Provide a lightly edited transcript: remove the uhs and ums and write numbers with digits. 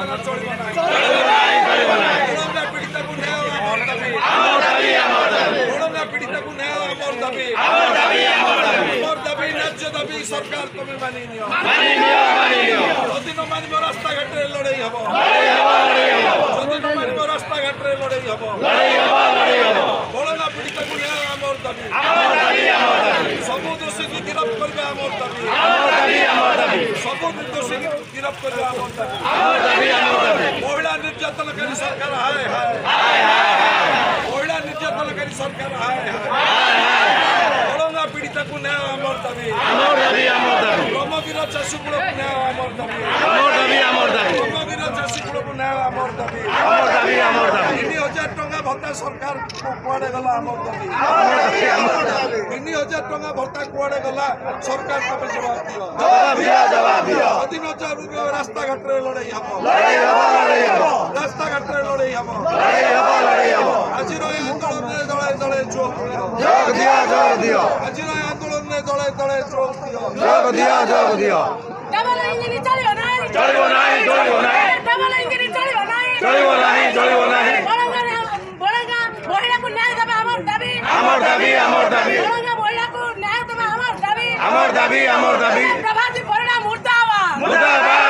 सरकार चलिबो नाही कोरोना पीड़ित को न्याय आमर दाबी कोरोना पीड़ित को न्याय आमर दाबी न्याय दाबी सरकार तुम मानि नियो जदि न मानिबो रास्ता घाट रे लड़ाई हबो जदि न मानिबो रास्ता घाट रे लड़ाई हबो कोरोना पीड़ित को न्याय आमर दाबी सब दोषी की गिरफ्त करबे आमर दाबी सब दोषी की गिरफ्त करबे आमर दाबी महिला निर्यातनकारी सरकार हाय महिला निर्यातनकारी सरकार हाय कोरोना पीड़ित को न्याय आमर दाबी ब्रह्मवीर चाषी कूल को न्याय आमर दाबी ब्रह्मवीर चाषी कूल को न्याय आमर दाबी 3000 टंका भत्ता सरकार कुआड़े गला आमर दाबी 3000 टंका भत्ता कुआड़े गला सरकार तबे जवाब दियो यदि न चाहबो रास्ता घाट रे लड़ाई हबो रास्ता घाट रे लड़ाई हबो आज रो आंदोलन रे दळे जोग दियो आज रो आंदोलन रे दळे जोग दियो डबल इंजन चलिबो नाही डबल इंजन चलिबो नाही बड़गा महिला को न्याय देबे हमर दाबी बड़गा महिला को न्याय देबे हमर दाबी प्रभाती परिणाम मुर्दाबाद